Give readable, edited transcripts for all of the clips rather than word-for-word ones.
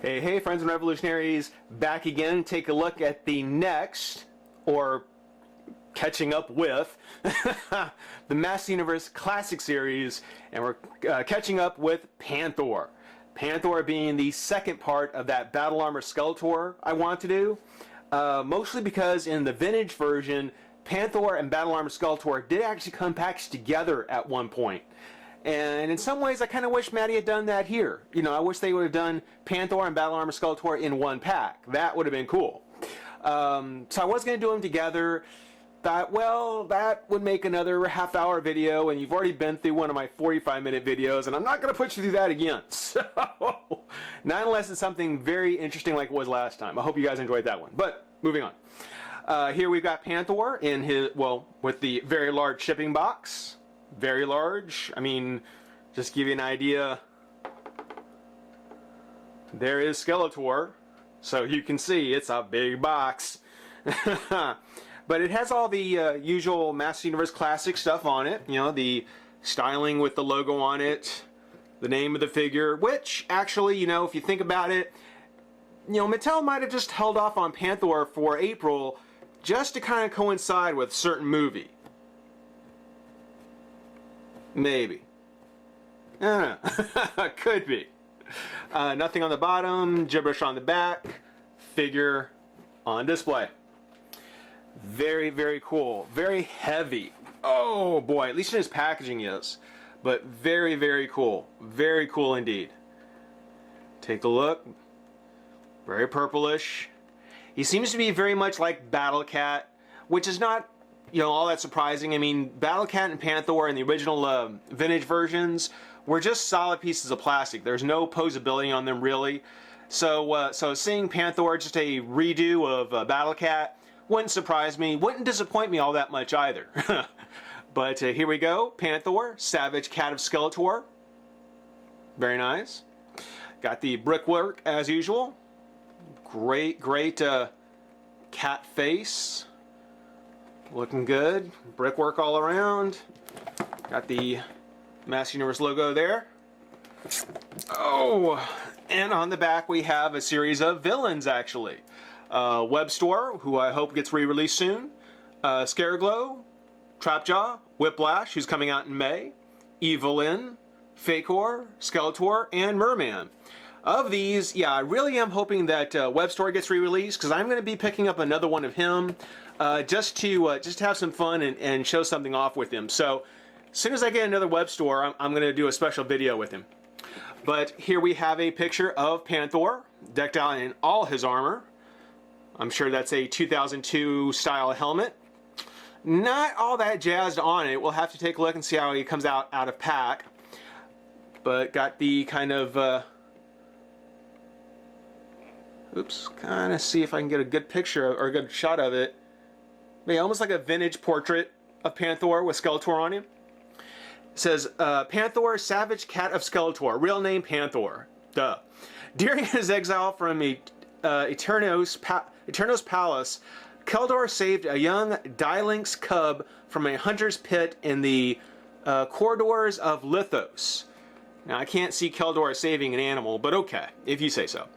Hey, friends and revolutionaries, back again. Take a look at the next, or catching up with, the Master Universe Classic Series, and we're catching up with Panthor. Panthor being the second part of that Battle Armor Skeletor I want to do, mostly because in the vintage version, Panthor and Battle Armor Skeletor did actually come packaged together at one point. And in some ways, I kind of wish Matty had done that here. You know, I wish they would have done Panthor and Battle Armor Skeletor in one pack. That would have been cool. So I was going to do them together. Thought, well, that would make another half-hour video, and you've already been through one of my 45-minute videos, and I'm not going to put you through that again. So, not unless it's something very interesting like it was last time. I hope you guys enjoyed that one. But, moving on. Here we've got Panthor in his, well, with the very large shipping box. Very large. I mean, just to give you an idea, there is Skeletor, so you can see it's a big box. But it has all the usual Master Universe Classic stuff on it. You know, the styling with the logo on it, the name of the figure, which actually, you know, if you think about it, you know, Mattel might have just held off on Panthor for April just to kind of coincide with a certain movie. Maybe. Could be. Nothing on the bottom, gibberish on the back, figure on display. Very, very cool. Very heavy. Oh boy, at least in his packaging is. But very, very cool. Very cool indeed. Take a look. Very purplish. He seems to be very much like Battle Cat, which is not, you know, all that surprising. I mean, Battle Cat and Panthor in the original vintage versions were just solid pieces of plastic. There's no posability on them really. So seeing Panthor, just a redo of Battle Cat, wouldn't surprise me. Wouldn't disappoint me all that much either. But here we go. Panthor, Savage Cat of Skeletor. Very nice. Got the brickwork as usual. Great cat face. Looking good. Brickwork all around. Got the Master Universe logo there. Oh, and on the back we have a series of villains actually. Web Store, who I hope gets re-released soon. Scareglow, Trapjaw, Whiplash, who's coming out in May. Evelyn, Fakor, Skeletor, and Merman. Of these, yeah, I really am hoping that Web Store gets re-released, because I'm going to be picking up another one of him just to have some fun and show something off with him. So as soon as I get another Web Store, I'm going to do a special video with him. But here we have a picture of Panthor, decked out in all his armor. I'm sure that's a 2002 style helmet. Not all that jazzed on it. We'll have to take a look and see how he comes out of pack. But got the kind of oops, kind of see if I can get a good picture or a good shot of it. Maybe almost like a vintage portrait of Panthor with Skeletor on him. It says, Panthor, Savage Cat of Skeletor. Real name Panthor. Duh. During his exile from Eternos Palace, Keldor saved a young Dielynx cub from a hunter's pit in the corridors of Lithos. Now, I can't see Keldor saving an animal, but okay, if you say so.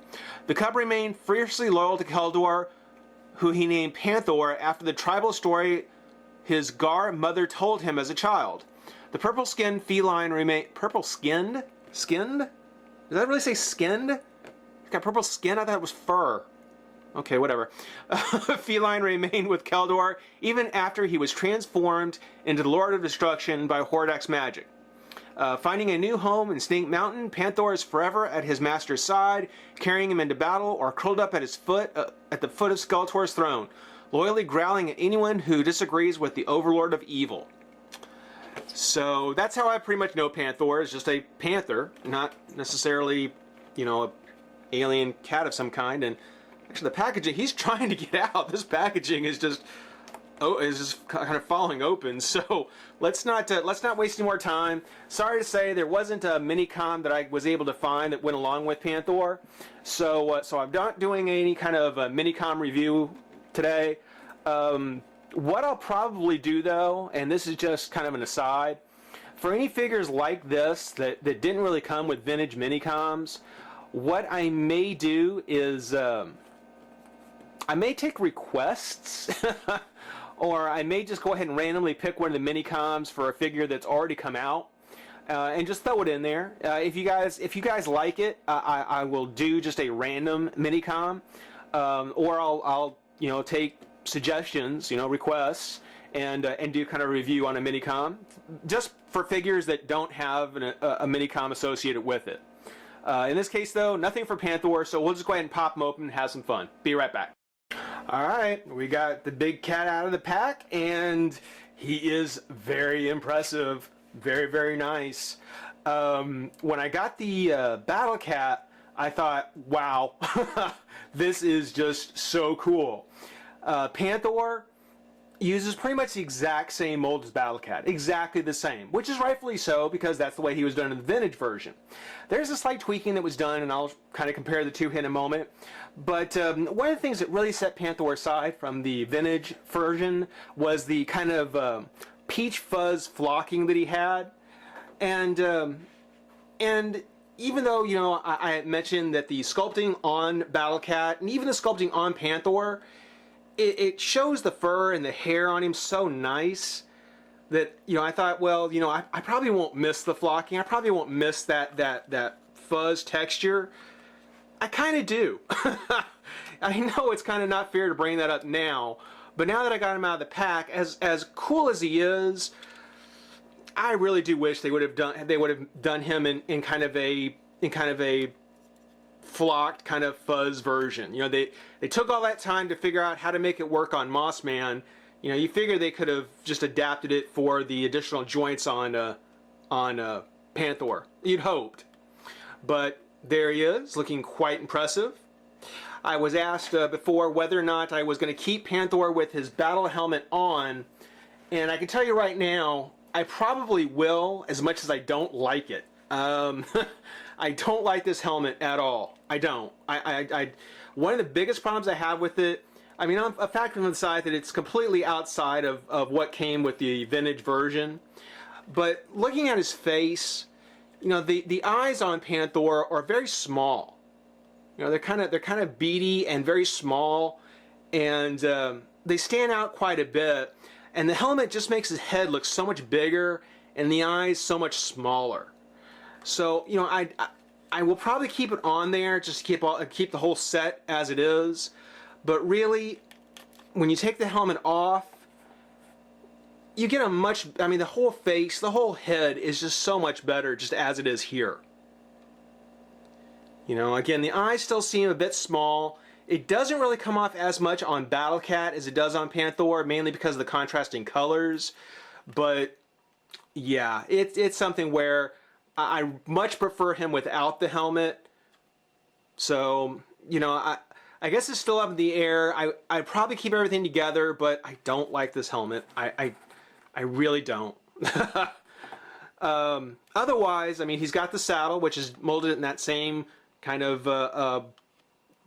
The cub remained fiercely loyal to Keldor, who he named Panthor after the tribal story his Gar mother told him as a child. The purple-skinned feline remained... Purple-skinned? Skinned? Does that really say skinned? It's got purple skin? I thought it was fur. Okay, whatever. Feline remained with Keldor even after he was transformed into the Lord of Destruction by Hordak's magic. Finding a new home in Snake Mountain, Panthor is forever at his master's side, carrying him into battle or curled up at his foot, at the foot of Skeletor's throne, loyally growling at anyone who disagrees with the Overlord of Evil. So that's how I pretty much know Panthor is just a panther, not necessarily, you know, an alien cat of some kind. And actually, the packaging, he's trying to get out. This packaging is just kind of falling open. So let's not waste any more time. Sorry to say there wasn't a mini-com that I was able to find that went along with Panthor. So I'm not doing any kind of a mini-com review today. What I'll probably do though, and this is just kind of an aside, for any figures like this that didn't really come with vintage mini-coms, What I may do is I may take requests, or I may just go ahead and randomly pick one of the mini-coms for a figure that's already come out, and just throw it in there. If you guys like it, I will do just a random mini-com, or I'll take suggestions, requests, and do kind of a review on a mini-com, just for figures that don't have a mini-com associated with it. In this case, though, nothing for Panthor, so we'll just go ahead and pop them open and have some fun. Be right back. Alright, we got the big cat out of the pack, and he is very impressive. Very, very nice. When I got the Battle Cat, I thought, wow, this is just so cool. Panthor uses pretty much the exact same mold as Battle Cat, exactly the same, which is rightfully so because that's the way he was done in the vintage version. There's a slight tweaking that was done, and I'll kind of compare the two in a moment. But one of the things that really set Panthor aside from the vintage version was the kind of peach fuzz flocking that he had, and even though I had mentioned that the sculpting on Battle Cat and even the sculpting on Panthor, it shows the fur and the hair on him so nice that I thought, well, I probably won't miss the flocking. I probably won't miss that fuzz texture. I kind of do. I know it's kind of not fair to bring that up now, but now that I got him out of the pack, as cool as he is, I really do wish they would have done him in kind of a flocked kind of fuzz version. They took all that time to figure out how to make it work on Mossman. You figure they could have just adapted it for the additional joints on Panthor. You'd hoped, but there he is, looking quite impressive. I was asked before whether or not I was going to keep Panthor with his battle helmet on, and I can tell you right now, I probably will, as much as I don't like it. I don't like this helmet at all. I don't. One of the biggest problems I have with it, I mean, I'm a factor on the side that it's completely outside of what came with the vintage version. But looking at his face, the eyes on Panthor are very small. They're kind of beady and very small, and they stand out quite a bit. And the helmet just makes his head look so much bigger and the eyes so much smaller. So I will probably keep it on there just to keep the whole set as it is. But really, when you take the helmet off, you get the whole face, the whole head is just so much better just as it is here. Again, the eyes still seem a bit small. It doesn't really come off as much on Battle Cat as it does on Panthor, mainly because of the contrasting colors. But yeah, it's something where I much prefer him without the helmet. So, I guess it's still up in the air. I'd probably keep everything together, but I don't like this helmet. I really don't. Otherwise, I mean, he's got the saddle, which is molded in that same kind of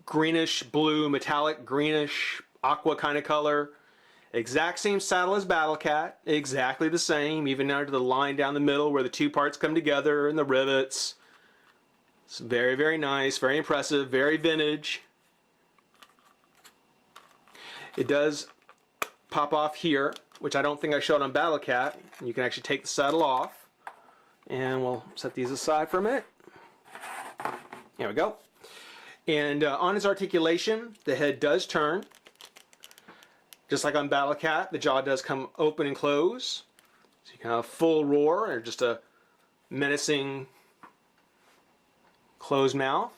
greenish blue, metallic greenish aqua kind of color. Exact same saddle as Battle Cat, exactly the same, even down to the line down the middle where the two parts come together and the rivets. It's very, very nice, very impressive, very vintage. It does pop off here, which I don't think I showed on Battle Cat. You can actually take the saddle off, and we'll set these aside for a minute. There we go. And on his articulation, the head does turn. Just like on Battle Cat, the jaw does come open and close. So you can have a full roar or just a menacing closed mouth.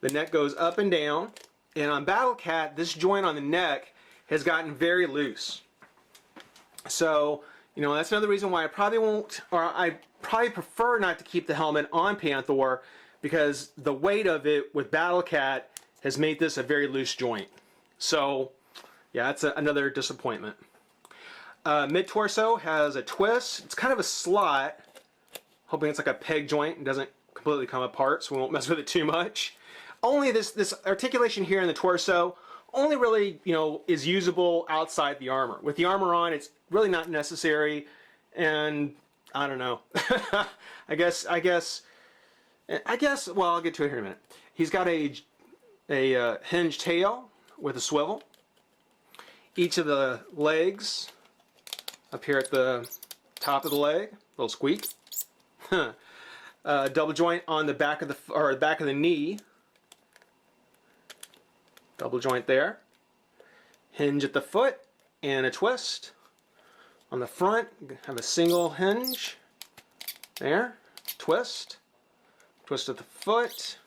The neck goes up and down. And on Battle Cat, this joint on the neck has gotten very loose. So, that's another reason why I probably won't, or I probably prefer not to keep the helmet on Panthor, because the weight of it with Battle Cat has made this a very loose joint. So, yeah, that's another disappointment. Mid-torso has a twist. It's kind of a slot. Hoping it's like a peg joint and doesn't completely come apart, so we won't mess with it too much. Only this articulation here in the torso only really, is usable outside the armor. With the armor on, it's really not necessary, and I don't know. I guess I guess, well, I'll get to it here in a minute. He's got a hinged tail with a swivel. Each of the legs up here at the top of the leg, little squeak. Double joint on the back of the knee. Double joint there. Hinge at the foot and a twist. On the front, have a single hinge. There, twist. Twist at the foot.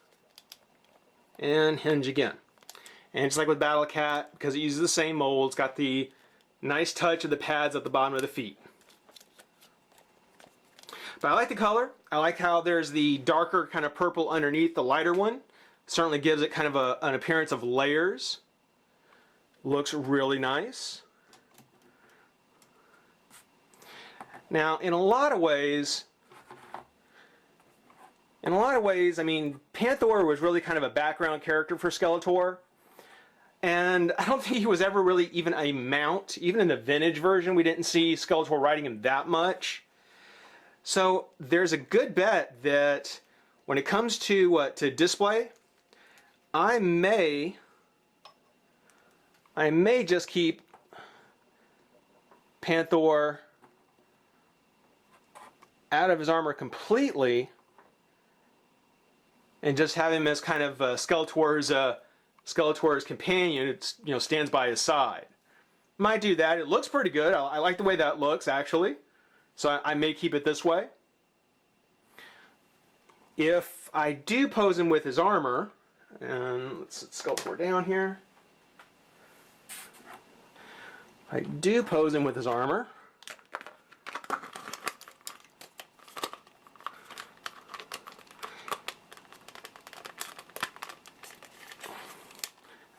And hinge again. And just like with Battle Cat, because it uses the same mold, it's got the nice touch of the pads at the bottom of the feet. But I like the color. I like how there's the darker kind of purple underneath the lighter one. Certainly gives it kind of an appearance of layers. Looks really nice. Now, in a lot of ways, I mean, Panthor was really kind of a background character for Skeletor. And I don't think he was ever really even a mount. Even in the vintage version, we didn't see Skeletor riding him that much. So there's a good bet that when it comes to display, I may just keep Panthor out of his armor completely and just have him as kind of Skeletor's companion. It's, you know, stands by his side. Might do that. It looks pretty good. I like the way that looks, actually. So I may keep it this way. If I do pose him with his armor, and let's set Skeletor down here. If I do pose him with his armor,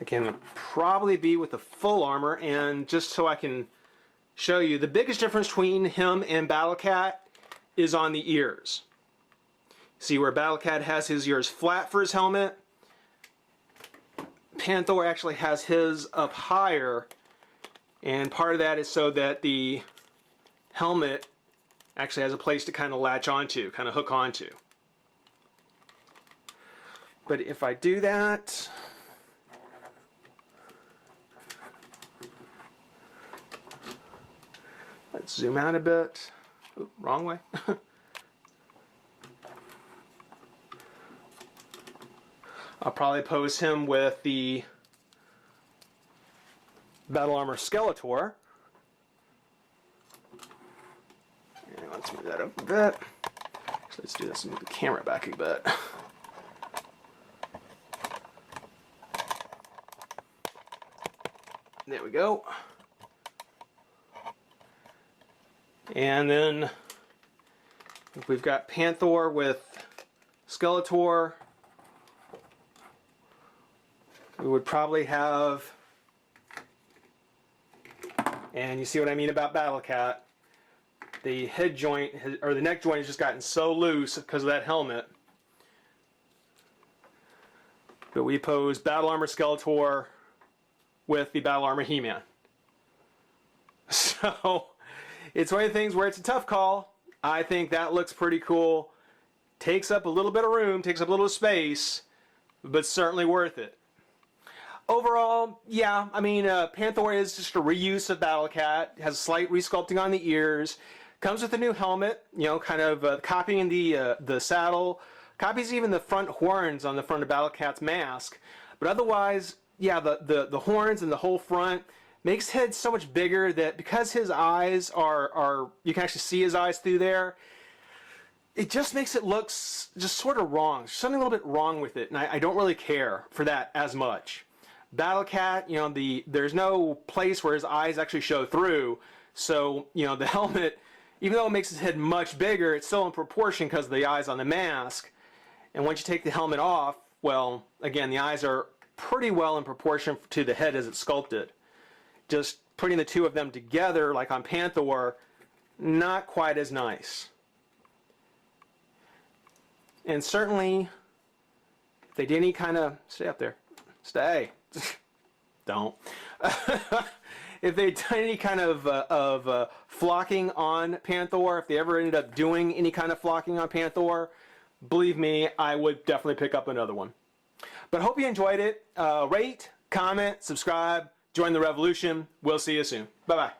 I can probably be with the full armor, and just so I can show you, the biggest difference between him and Battle Cat is on the ears. See where Battle Cat has his ears flat for his helmet? Panthor actually has his up higher, and part of that is so that the helmet actually has a place to kind of latch onto, kind of hook onto. But if I do that, let's zoom out a bit. Ooh, wrong way. I'll probably pose him with the Battle Armor Skeletor. And let's move that up a bit. So let's do this and move the camera back a bit. There we go. And then if we've got Panthor with Skeletor, we would probably have, and you see what I mean about Battle Cat, the head joint, or the neck joint has just gotten so loose because of that helmet. But we pose Battle Armor Skeletor with the Battle Armor He-Man. So it's one of the things where it's a tough call. I think that looks pretty cool. Takes up a little bit of room, takes up a little space, but certainly worth it. Overall, yeah, I mean, Panthor is just a reuse of Battle Cat. Has a slight resculpting on the ears. Comes with a new helmet, you know, kind of copying the saddle. Copies even the front horns on the front of Battle Cat's mask. But otherwise, yeah, the horns and the whole front makes head so much bigger that because his eyes are you can actually see his eyes through there, it just makes it look just sort of wrong. There's something a little bit wrong with it, and I don't really care for that as much. Battle Cat, you know, there's no place where his eyes actually show through, so, you know, the helmet, even though it makes his head much bigger, it's still in proportion because of the eyes on the mask. And once you take the helmet off, well, again, the eyes are pretty well in proportion to the head as it's sculpted. Just putting the two of them together, like on Panthor, not quite as nice. And certainly, if they did any kind of, stay up there, stay, don't. If they done any kind of flocking on Panthor, if they ever ended up doing any kind of flocking on Panthor, believe me, I would definitely pick up another one. But hope you enjoyed it. Rate, comment, subscribe, join the revolution. We'll see you soon. Bye-bye.